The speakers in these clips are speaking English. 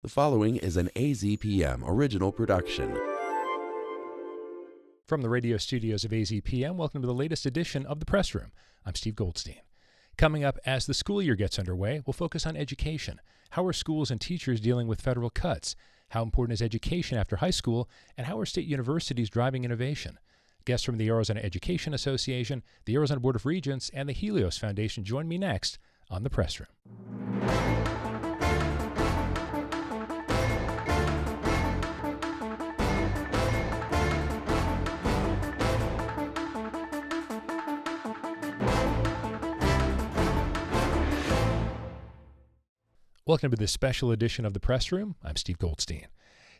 The following is an AZPM original production. From the radio studios of AZPM, welcome to the latest edition of The Press Room. I'm Steve Goldstein. Coming up, as the school year gets underway, we'll focus on education. How are schools and teachers dealing with federal cuts? How important is education after high school? And how are state universities driving innovation? Guests from the Arizona Education Association, the Arizona Board of Regents, and the Helios Foundation join me next on The Press Room. Welcome to this special edition of The Press Room. I'm Steve Goldstein.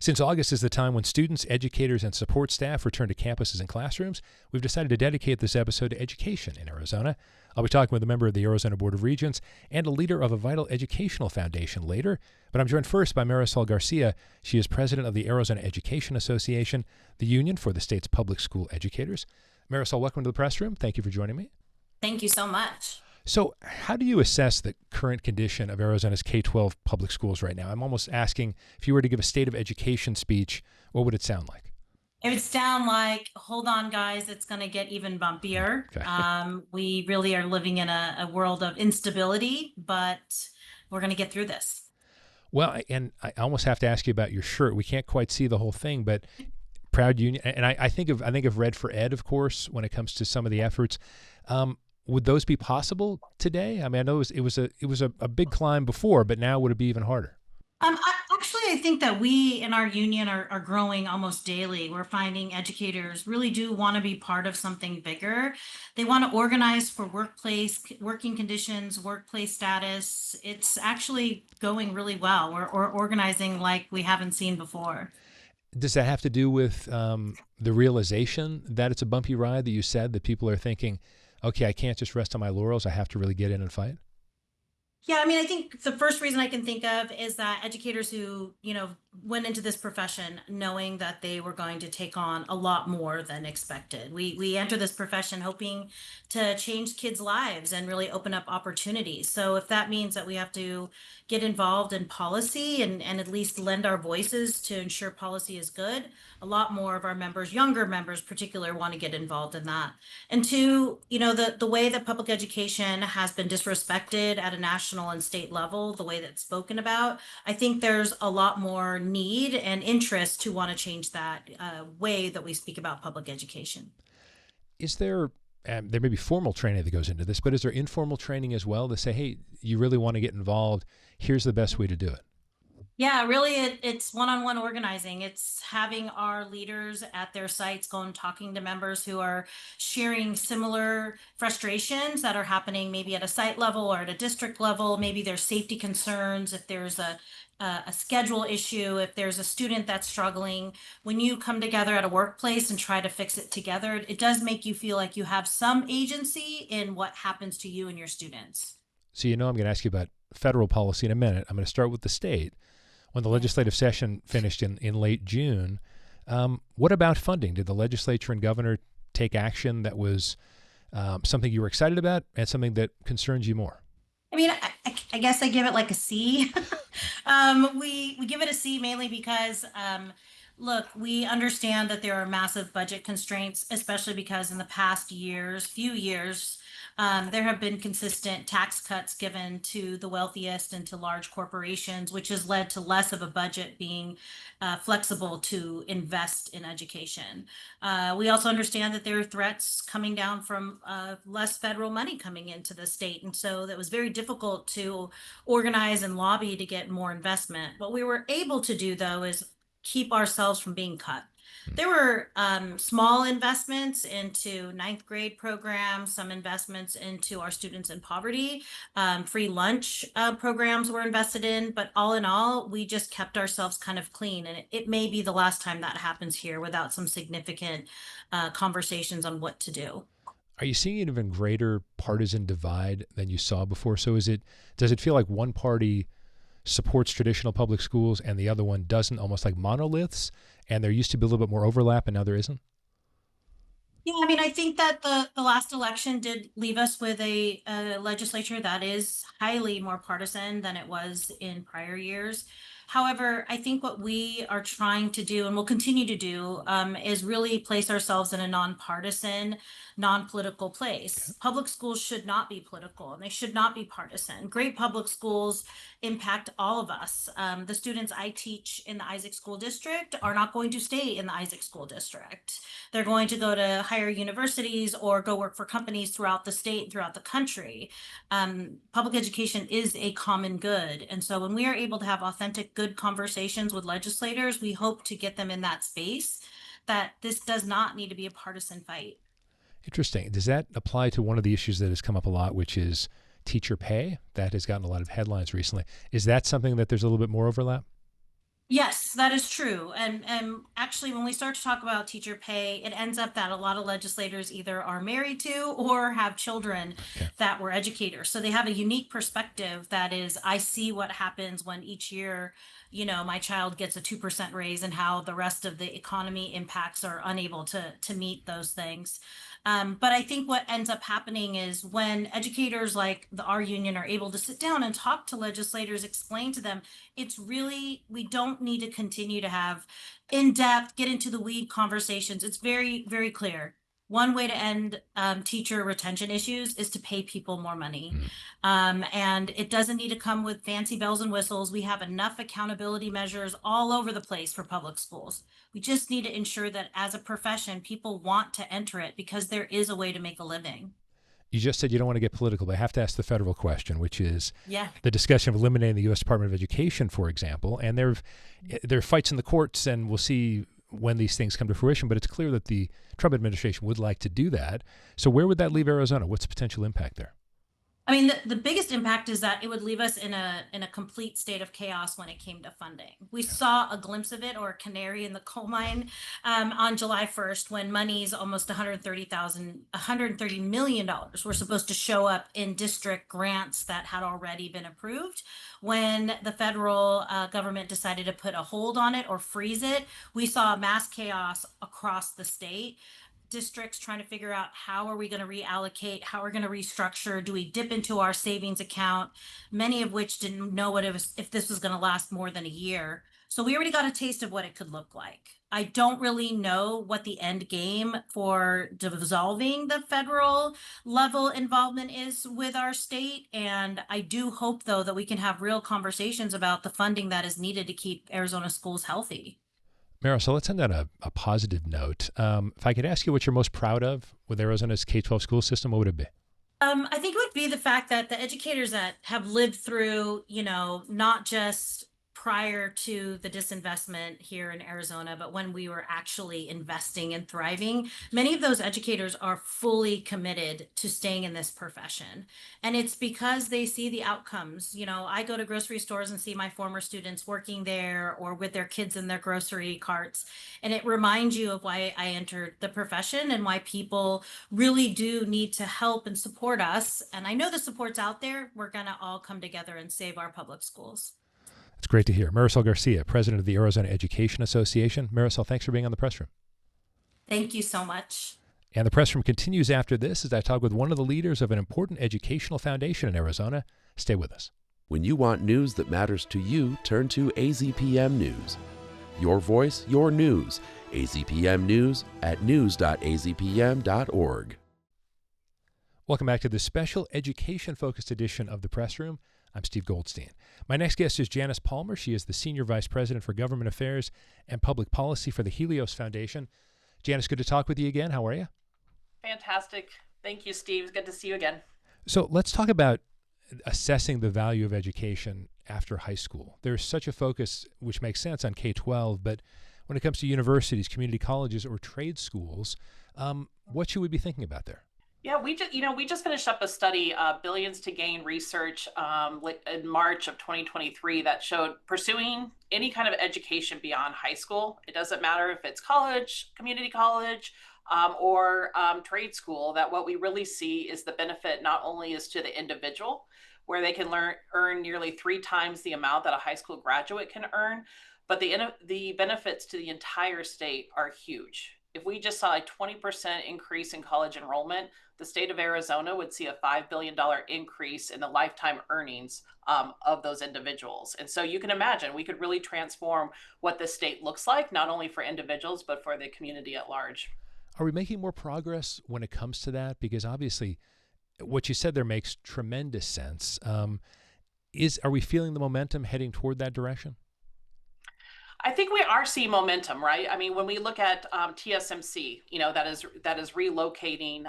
Since August is the time when students, educators, and support staff return to campuses and classrooms, we've decided to dedicate this episode to education in Arizona. I'll be talking with a member of the Arizona Board of Regents and a leader of a vital educational foundation later, but I'm joined first by Marisol Garcia. She is president of the Arizona Education Association, the union for the state's public school educators. Marisol, welcome to The Press Room. Thank you for joining me. Thank you so much. So how do you assess the current condition of Arizona's K-12 public schools right now? I'm almost asking, if you were to give a state of education speech, what would it sound like? It would sound like, hold on, guys, it's going to get even bumpier. Okay. We really are living in a world of instability, but we're going to get through this. Well, and I almost have to ask you about your shirt. We can't quite see the whole thing, but proud union. And I think of Red for Ed, of course, when it comes to some of the efforts. Would those be possible today? I mean, I know it was a big climb before, but now would it be even harder? I think that we in our union are growing almost daily. We're finding educators really do want to be part of something bigger. They want to organize for working conditions, workplace status. It's actually going really well. We're organizing like we haven't seen before. Does that have to do with the realization that it's a bumpy ride, that you said that people are thinking, okay, I can't just rest on my laurels. I have to really get in and fight? Yeah, I mean, I think the first reason I can think of is that educators who, went into this profession knowing that they were going to take on a lot more than expected. We enter this profession hoping to change kids' lives and really open up opportunities. So if that means that we have to get involved in policy and at least lend our voices to ensure policy is good, a lot more of our members, younger members particular, want to get involved in that. And two, the way that public education has been disrespected at a national and state level, the way that's spoken about, I think there's a lot more need and interest to want to change that way that we speak about public education. Is there may be formal training that goes into this, but is there informal training as well to say, hey, you really want to get involved, here's the best way to do it? Yeah, really, it's one-on-one organizing. It's having our leaders at their sites going talking to members who are sharing similar frustrations that are happening maybe at a site level or at a district level. Maybe there's safety concerns, if there's a schedule issue, if there's a student that's struggling. When you come together at a workplace and try to fix it together, it does make you feel like you have some agency in what happens to you and your students. So I'm going to ask you about federal policy in a minute. I'm going to start with the state. When the legislative session finished in late June, what about funding? Did the legislature and governor take action that was something you were excited about and something that concerns you more? I mean, I guess I give it like a C. We give it a C mainly because, look, we understand that there are massive budget constraints, especially because in the past few years, there have been consistent tax cuts given to the wealthiest and to large corporations, which has led to less of a budget being flexible to invest in education. We also understand that there are threats coming down from less federal money coming into the state. And so that was very difficult to organize and lobby to get more investment. What we were able to do, though, is keep ourselves from being cut. There were small investments into ninth grade programs, some investments into our students in poverty, free lunch programs were invested in, but all in all, we just kept ourselves kind of clean. And it may be the last time that happens here without some significant conversations on what to do. Are you seeing an even greater partisan divide than you saw before? So does it feel like one party supports traditional public schools and the other one doesn't, almost like monoliths, and there used to be a little bit more overlap and now there isn't? Yeah, I mean, I think that the last election did leave us with a legislature that is highly more partisan than it was in prior years. However, I think what we are trying to do and will continue to do is really place ourselves in a nonpartisan, non-political place. Public schools should not be political and they should not be partisan. Great public schools impact all of us. The students I teach in the Isaac School District are not going to stay in the Isaac School District. They're going to go to higher universities or go work for companies throughout the state and throughout the country. Public education is a common good. And so when we are able to have authentic, good conversations with legislators, we hope to get them in that space that this does not need to be a partisan fight. Interesting. Does that apply to one of the issues that has come up a lot, which is teacher pay? That has gotten a lot of headlines recently. Is that something that there's a little bit more overlap? Yes, that is true. And actually, when we start to talk about teacher pay, it ends up that a lot of legislators either are married to or have children Okay. that were educators. So they have a unique perspective that is, I see what happens when each year, my child gets a 2% raise and how the rest of the economy impacts are unable to meet those things. But I think what ends up happening is when educators like our union are able to sit down and talk to legislators, explain to them, it's really, we don't need to continue to have in-depth, get into the weed conversations. It's very, very clear. One way to end teacher retention issues is to pay people more money. Mm. And it doesn't need to come with fancy bells and whistles. We have enough accountability measures all over the place for public schools. We just need to ensure that as a profession, people want to enter it because there is a way to make a living. You just said you don't want to get political, but I have to ask the federal question, which is Yeah. the discussion of eliminating the U.S. Department of Education, for example. And there are fights in the courts, and we'll see when these things come to fruition, but it's clear that the Trump administration would like to do that. So where would that leave Arizona? What's the potential impact there? I mean, the biggest impact is that it would leave us in a complete state of chaos when it came to funding. We saw a glimpse of it, or a canary in the coal mine, on July 1st, when monies almost $130 million were supposed to show up in district grants that had already been approved. When the federal government decided to put a hold on it or freeze it, we saw mass chaos across the state. Districts trying to figure out how are we going to reallocate, how we're going to restructure, do we dip into our savings account, many of which didn't know what it was, if this was going to last more than a year. So we already got a taste of what it could look like. I don't really know what the end game for dissolving the federal level involvement is with our state. And I do hope, though, that we can have real conversations about the funding that is needed to keep Arizona schools healthy. Marisol, let's end on a positive note. If I could ask you what you're most proud of with Arizona's K-12 school system, what would it be? I think it would be the fact that the educators that have lived through, not just prior to the disinvestment here in Arizona, but when we were actually investing and thriving, many of those educators are fully committed to staying in this profession. And it's because they see the outcomes. I go to grocery stores and see my former students working there or with their kids in their grocery carts. And it reminds you of why I entered the profession and why people really do need to help and support us. And I know the support's out there. We're going to all come together and save our public schools. It's great to hear. Marisol Garcia, president of the Arizona Education Association. Marisol, thanks for being on the press room. Thank you so much. And the press room continues after this as I talk with one of the leaders of an important educational foundation in Arizona. Stay with us. When you want news that matters to you, turn to AZPM News. Your voice, your news. AZPM News at news.azpm.org. Welcome back to this special education-focused edition of the press room. I'm Steve Goldstein. My next guest is Janice Palmer. She is the Senior Vice President for Government Affairs and Public Policy for the Helios Foundation. Janice, good to talk with you again. How are you? Fantastic. Thank you, Steve. It's good to see you again. So let's talk about assessing the value of education after high school. There's such a focus, which makes sense, on K-12, but when it comes to universities, community colleges, or trade schools, what should we be thinking about there? Yeah, we just finished up a study, Billions to Gain research, in March of 2023 that showed pursuing any kind of education beyond high school. It doesn't matter if it's college, community college, or trade school, that what we really see is the benefit not only is to the individual, where they can earn nearly 3 times the amount that a high school graduate can earn, but the benefits to the entire state are huge. if we just saw a 20% increase in college enrollment, the state of Arizona would see a $5 billion increase in the lifetime earnings of those individuals. And so you can imagine we could really transform what the state looks like, not only for individuals, but for the community at large. Are we making more progress when it comes to that? Because obviously what you said there makes tremendous sense. Are we feeling the momentum heading toward that direction? I think we are seeing momentum, right? I mean, when we look at TSMC, that is relocating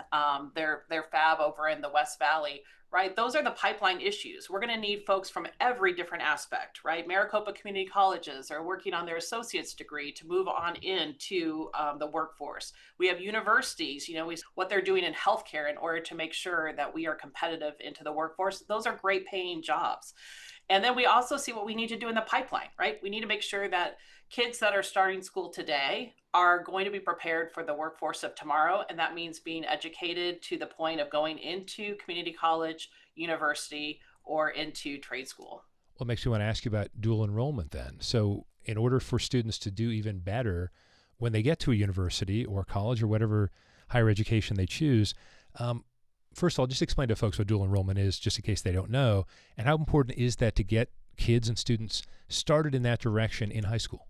their fab over in the West Valley, right? Those are the pipeline issues. We're going to need folks from every different aspect, right? Maricopa Community Colleges are working on their associate's degree to move on into the workforce. We have universities, what they're doing in healthcare in order to make sure that we are competitive into the workforce. Those are great paying jobs. And then we also see what we need to do in the pipeline, right? We need to make sure that kids that are starting school today are going to be prepared for the workforce of tomorrow. And that means being educated to the point of going into community college, university, or into trade school. Well, it makes me want to ask you about dual enrollment then. So in order for students to do even better when they get to a university or college or whatever higher education they choose, first of all, just explain to folks what dual enrollment is, just in case they don't know, and how important is that to get kids and students started in that direction in high school?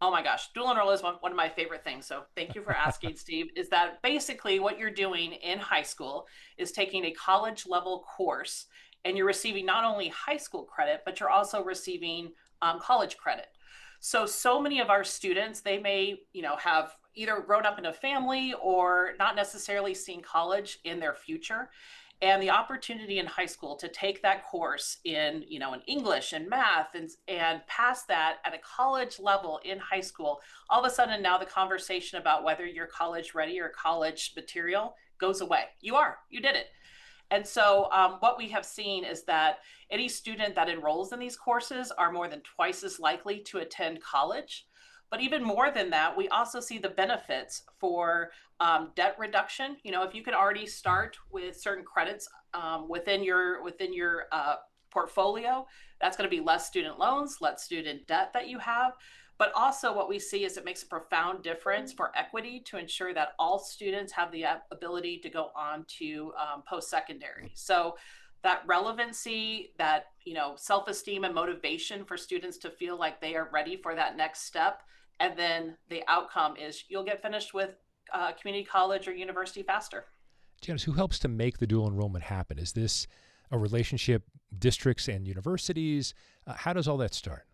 Oh my gosh, dual enroll is one of my favorite things. So thank you for asking, Steve. Is that basically what you're doing in high school is taking a college level course, and you're receiving not only high school credit, but you're also receiving college credit. So many of our students, they may, have either grown up in a family or not necessarily seen college in their future. And the opportunity in high school to take that course in, in English and math and pass that at a college level in high school, all of a sudden now the conversation about whether you're college ready or college material goes away. You did it. And so what we have seen is that any student that enrolls in these courses are more than twice as likely to attend college. But even more than that, we also see the benefits for debt reduction. If you can already start with certain credits within your portfolio, that's going to be less student loans, less student debt that you have. But also what we see is it makes a profound difference for equity to ensure that all students have the ability to go on to post-secondary. So that relevancy, that self-esteem and motivation for students to feel like they are ready for that next step. And then the outcome is you'll get finished with community college or university faster. Janice, who helps to make the dual enrollment happen? Is this a relationship, districts and universities? How does all that start?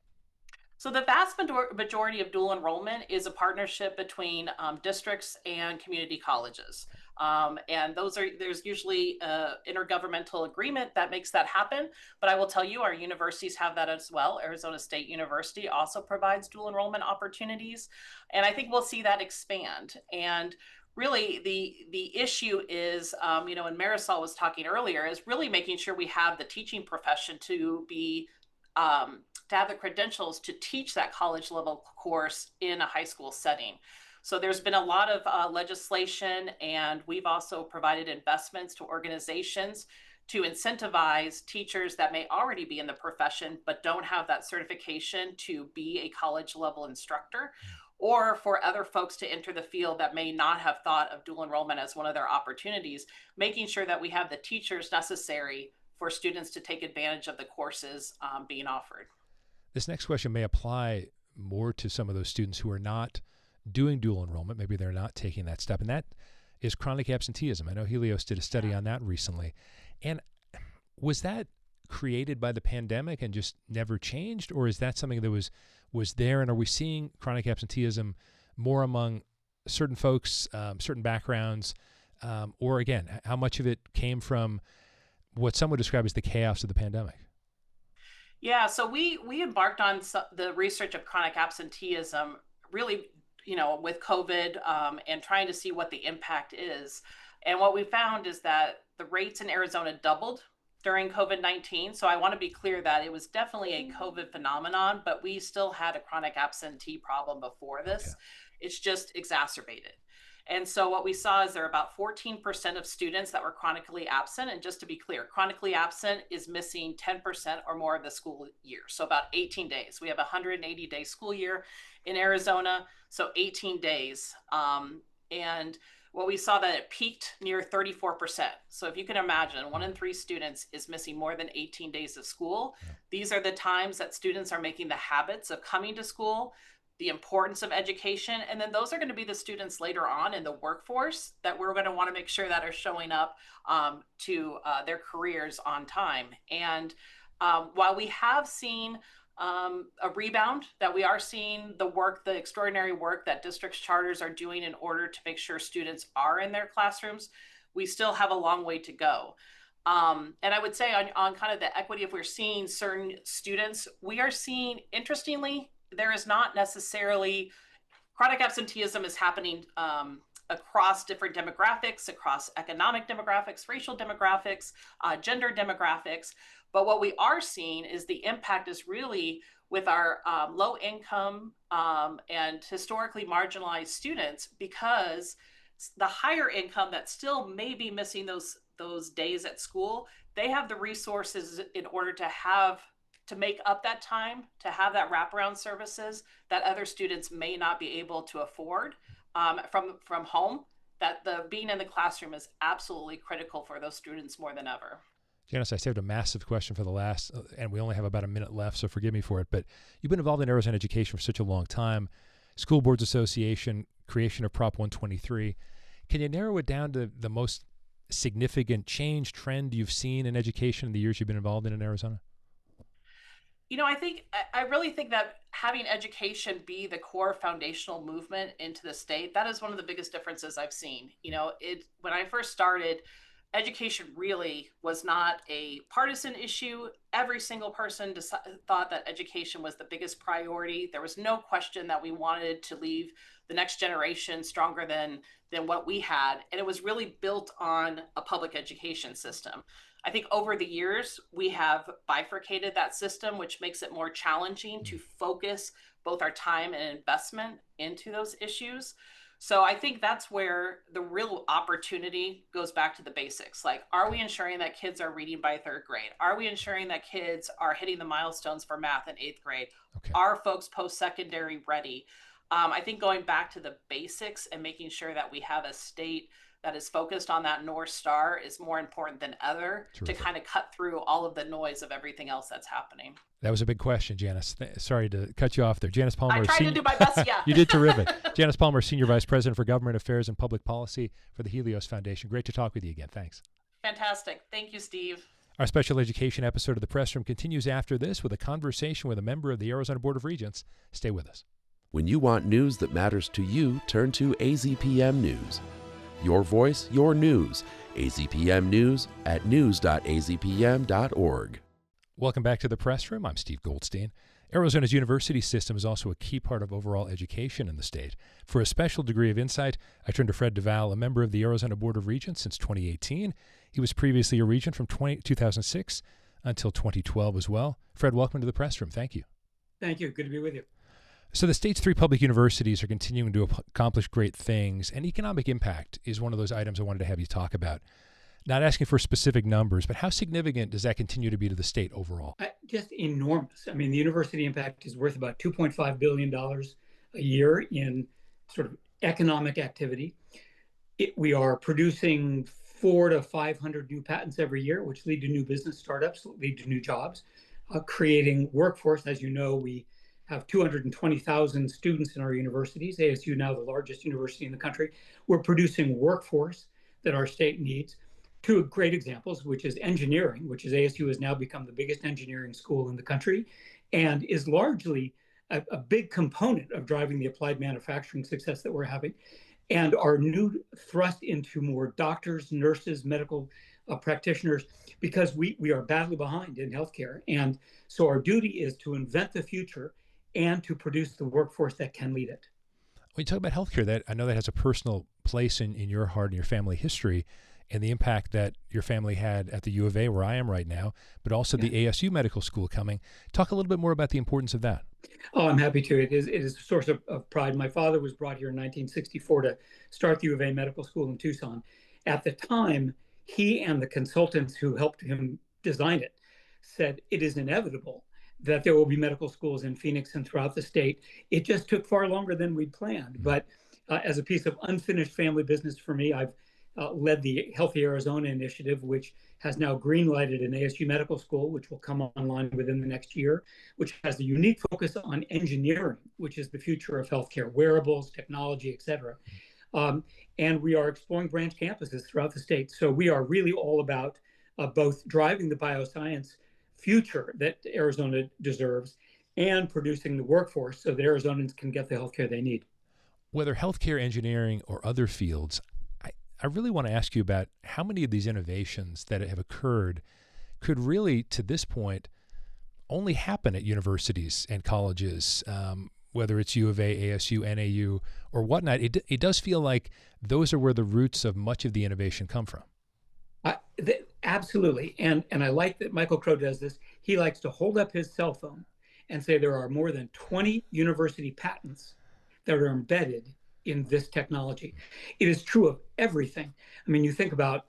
So the vast majority of dual enrollment is a partnership between districts and community colleges. And there's usually an intergovernmental agreement that makes that happen. But I will tell you, our universities have that as well. Arizona State University also provides dual enrollment opportunities. And I think we'll see that expand. And really the issue is, and Marisol was talking earlier, is really making sure we have the teaching profession to be to have the credentials to teach that college level course in a high school setting. So there's been a lot of legislation, and we've also provided investments to organizations to incentivize teachers that may already be in the profession but don't have that certification to be a college level instructor, or for other folks to enter the field that may not have thought of dual enrollment as one of their opportunities, making sure that we have the teachers necessary for students to take advantage of the courses being offered. This next question may apply more to some of those students who are not doing dual enrollment. Maybe they're not taking that step, and that is chronic absenteeism. I know Helios did a study on that recently. And was that created by the pandemic and just never changed, or is that something that was there? And are we seeing chronic absenteeism more among certain folks, certain backgrounds, or again, how much of it came from what some would describe as the chaos of the pandemic? Yeah, so we embarked on the research of chronic absenteeism really, with COVID and trying to see what the impact is. And what we found is that the rates in Arizona doubled during COVID-19. So I want to be clear that it was definitely a COVID phenomenon, but we still had a chronic absentee problem before this. Okay. It's just exacerbated. And so what we saw is there are about 14% of students that were chronically absent. And just to be clear, chronically absent is missing 10% or more of the school year. So about 18 days. We have a 180-day school year in Arizona, so 18 days. And what we saw that it peaked near 34%. So if you can imagine, 1 in 3 students is missing more than 18 days of school. These are the times that students are making the habits of coming to school, the importance of education. And then those are going to be the students later on in the workforce that we're going to want to make sure that are showing up to their careers on time. And while we have seen a rebound, that we are seeing the extraordinary work that districts charters are doing in order to make sure students are in their classrooms, we still have a long way to go. And I would say on kind of the equity, if we're seeing certain students, we are seeing, interestingly, there is not necessarily chronic absenteeism is happening across different demographics, across economic demographics, racial demographics, gender demographics. But what we are seeing is the impact is really with our low income and historically marginalized students, because the higher income that still may be missing those days at school, they have the resources in order to make up that time, to have that wraparound services that other students may not be able to afford from home, that being in the classroom is absolutely critical for those students more than ever. Janice, I saved a massive question for the last, and we only have about a minute left, so forgive me for it, but you've been involved in Arizona education for such a long time. School Boards Association, creation of Prop 123. Can you narrow it down to the most significant change, trend you've seen in education in the years you've been involved in Arizona? You know, I really think that having education be the core foundational movement into the state, that is one of the biggest differences I've seen. You know, when I first started, education really was not a partisan issue. Every single person thought that education was the biggest priority. There was no question that we wanted to leave the next generation stronger than what we had. And it was really built on a public education system. I think over the years, we have bifurcated that system, which makes it more challenging to focus both our time and investment into those issues. So I think that's where the real opportunity goes back to the basics. Like, are we ensuring that kids are reading by 3rd grade? Are we ensuring that kids are hitting the milestones for math in 8th grade? Okay. Are folks post-secondary ready? I think going back to the basics and making sure that we have a state that is focused on that North Star is more important than ever. Terrific. To kind of cut through all of the noise of everything else that's happening. That was a big question, Janice. Sorry to cut you off there. Janice Palmer. I tried to do my best, yeah. You did terrific. Janice Palmer, Senior Vice President for Government Affairs and Public Policy for the Helios Foundation. Great to talk with you again. Thanks. Fantastic. Thank you, Steve. Our special education episode of The Press Room continues after this with a conversation with a member of the Arizona Board of Regents. Stay with us. When you want news that matters to you, turn to AZPM News. Your voice, your news. AZPM News at news.azpm.org. Welcome back to the Press Room. I'm Steve Goldstein. Arizona's university system is also a key part of overall education in the state. For a special degree of insight, I turn to Fred DuVal, a member of the Arizona Board of Regents since 2018. He was previously a regent from 2006 until 2012 as well. Fred, welcome to the Press Room. Thank you. Thank you. Good to be with you. So the state's 3 public universities are continuing to accomplish great things, and economic impact is one of those items I wanted to have you talk about. Not asking for specific numbers, but how significant does that continue to be to the state overall? Just enormous. I mean, the university impact is worth about $2.5 billion a year in sort of economic activity. We are producing 400 to 500 new patents every year, which lead to new business startups, lead to new jobs, creating workforce. As you know, we have 220,000 students in our universities. ASU now the largest university in the country. We're producing workforce that our state needs. 2 great examples, which is engineering, which is ASU has now become the biggest engineering school in the country and is largely a big component of driving the applied manufacturing success that we're having. And our new thrust into more doctors, nurses, medical practitioners, because we are badly behind in healthcare. And so our duty is to invent the future and to produce the workforce that can lead it. When you talk about healthcare, that I know that has a personal place in your heart and your family history. and the impact that your family had at the U of A, where I am right now, but also the ASU Medical School coming. Talk a little bit more about the importance of that. Oh, I'm happy to. It is a source of pride. My father was brought here in 1964 to start the U of A Medical School in Tucson. At the time, he and the consultants who helped him design it said it is inevitable that there will be medical schools in Phoenix and throughout the state. It just took far longer than we'd planned. But as a piece of unfinished family business for me, I've led the Healthy Arizona initiative, which has now green-lighted an ASU medical school, which will come online within the next year, which has a unique focus on engineering, which is the future of healthcare, wearables, technology, et cetera. And we are exploring branch campuses throughout the state. So we are really all about both driving the bioscience future that Arizona deserves and producing the workforce so that Arizonans can get the healthcare they need. Whether healthcare, engineering, or other fields, I really want to ask you about how many of these innovations that have occurred could really, to this point, only happen at universities and colleges, whether it's U of A, ASU, NAU, or whatnot. It does feel like those are where the roots of much of the innovation come from. Absolutely. And I like that Michael Crow does this. He likes to hold up his cell phone and say there are more than 20 university patents that are embedded in this technology. It is true of everything. I mean, you think about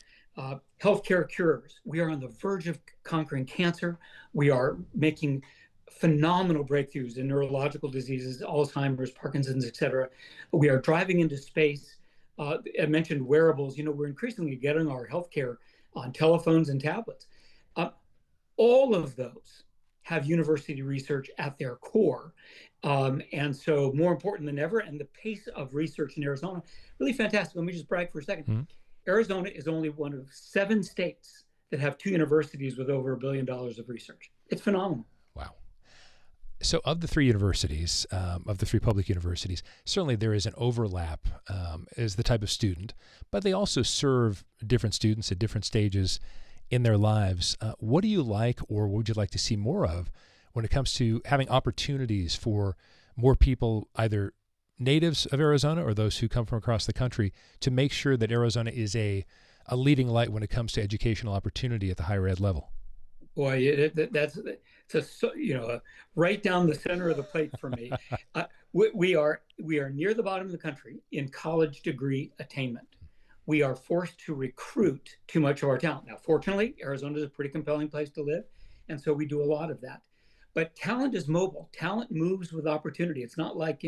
healthcare cures. We are on the verge of conquering cancer. We are making phenomenal breakthroughs in neurological diseases, Alzheimer's, Parkinson's, et cetera. We are driving into space. I mentioned wearables. We're increasingly getting our healthcare on telephones and tablets. All of those have university research at their core. And so more important than ever, and the pace of research in Arizona, really fantastic. Let me just brag for a second. Mm-hmm. Arizona is only one of 7 states that have 2 universities with over $1 billion of research. It's phenomenal. Wow. So of the 3 universities, of the 3 public universities, certainly there is an overlap as the type of student, but they also serve different students at different stages in their lives. What do you like, or what would you like to see more of when it comes to having opportunities for more people, either natives of Arizona or those who come from across the country, to make sure that Arizona is a leading light when it comes to educational opportunity at the higher ed level? Boy, that's right down the center of the plate for me. We are near the bottom of the country in college degree attainment. We are forced to recruit too much of our talent. Now, fortunately, Arizona is a pretty compelling place to live, and so we do a lot of that. But talent is mobile. Talent moves with opportunity. It's not like,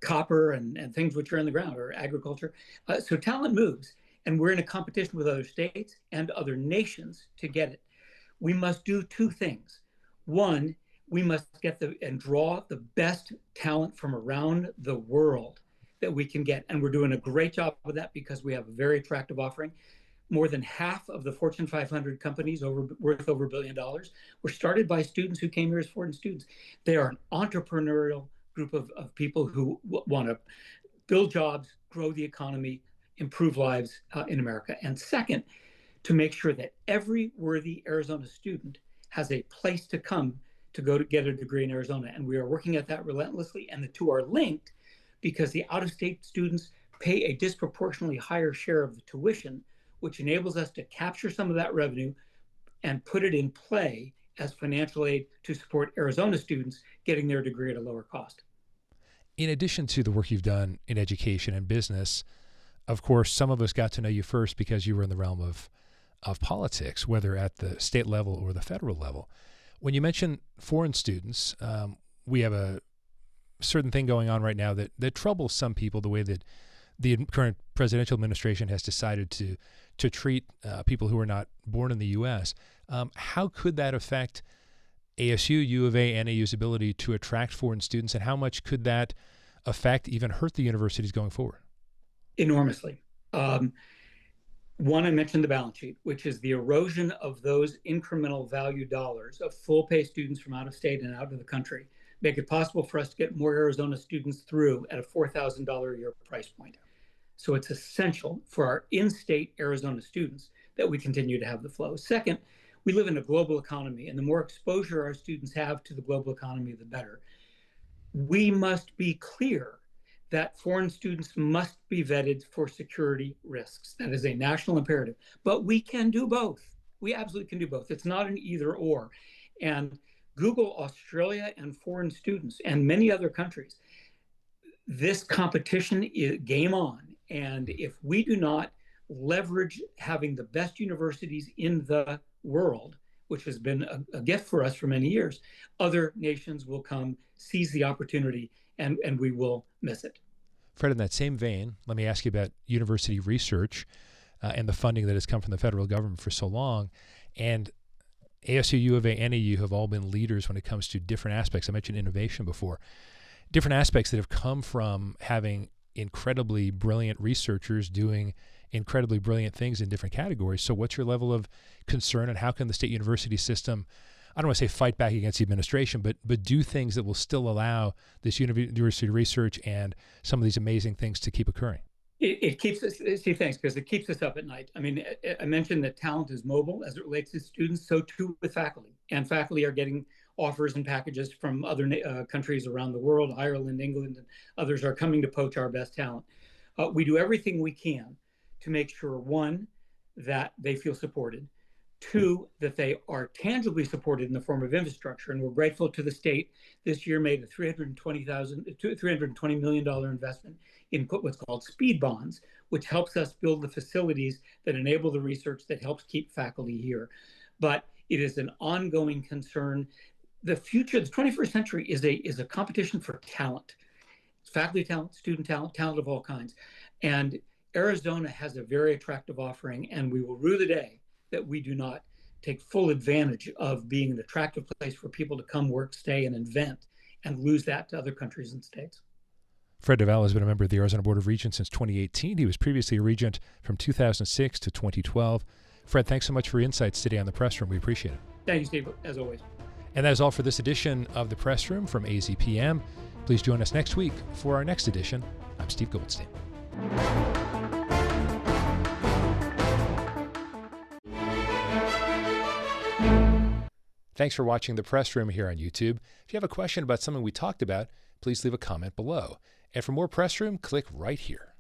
copper and things which are in the ground, or agriculture. So talent moves, and we're in a competition with other states and other nations to get it. We must do 2 things. One, we must get and draw the best talent from around the world that we can get. And we're doing a great job of that because we have a very attractive offering. More than half of the Fortune 500 companies worth over $1 billion were started by students who came here as foreign students. They are an entrepreneurial group of people who want to build jobs, grow the economy, improve lives in America. And second, to make sure that every worthy Arizona student has a place to come to go to get a degree in Arizona. And we are working at that relentlessly. And the 2 are linked because the out-of-state students pay a disproportionately higher share of the tuition, which enables us to capture some of that revenue and put it in play as financial aid to support Arizona students getting their degree at a lower cost. In addition to the work you've done in education and business, of course, some of us got to know you first because you were in the realm of politics, whether at the state level or the federal level. When you mention foreign students, we have a certain thing going on right now that troubles some people, the way that the current presidential administration has decided to treat people who are not born in the U.S. How could that affect ASU, U of A, NAU's ability to attract foreign students, and how much could that affect, even hurt the universities going forward? Enormously. One, I mentioned the balance sheet, which is the erosion of those incremental value dollars of full pay students from out of state and out of the country, make it possible for us to get more Arizona students through at a $4,000 a year price point. So it's essential for our in-state Arizona students that we continue to have the flow. Second, we live in a global economy, and the more exposure our students have to the global economy, the better. We must be clear that foreign students must be vetted for security risks. That is a national imperative. But we can do both. We absolutely can do both. It's not an either or. And Google Australia and foreign students and many other countries. This competition is game on. And if we do not leverage having the best universities in the world, which has been a gift for us for many years, other nations will come, seize the opportunity, and we will miss it. Fred, in that same vein, let me ask you about university research and the funding that has come from the federal government for so long. And ASU, U of A, NAU have all been leaders when it comes to different aspects. I mentioned innovation before. Different aspects that have come from having incredibly brilliant researchers doing incredibly brilliant things in different categories. So what's your level of concern, and how can the state university system, I don't want to say fight back against the administration, but do things that will still allow this university research and some of these amazing things to keep occurring? It keeps us, Steve, thanks, because it keeps us up at night. I mean, I mentioned that talent is mobile as it relates to students, so too with faculty. And faculty are getting offers and packages from other countries around the world. Ireland, England, and others are coming to poach our best talent. We do everything we can to make sure, one, that they feel supported, two, that they are tangibly supported in the form of infrastructure. And we're grateful to the state this year made a $320 million investment in what's called speed bonds, which helps us build the facilities that enable the research that helps keep faculty here. But it is an ongoing concern. The future, the 21st century is a competition for talent. It's faculty talent, student talent, talent of all kinds. And Arizona has a very attractive offering, and we will rue the day that we do not take full advantage of being an attractive place for people to come work, stay, and invent, and lose that to other countries and states. Fred DuVal has been a member of the Arizona Board of Regents since 2018. He was previously a regent from 2006 to 2012. Fred, thanks so much for your insights today on The Press Room. We appreciate it. Thank you, Steve, as always. And that is all for this edition of The Press Room from AZPM. Please join us next week for our next edition. I'm Steve Goldstein. Thanks for watching The Press Room here on YouTube. If you have a question about something we talked about, please leave a comment below. And for more Press Room, click right here.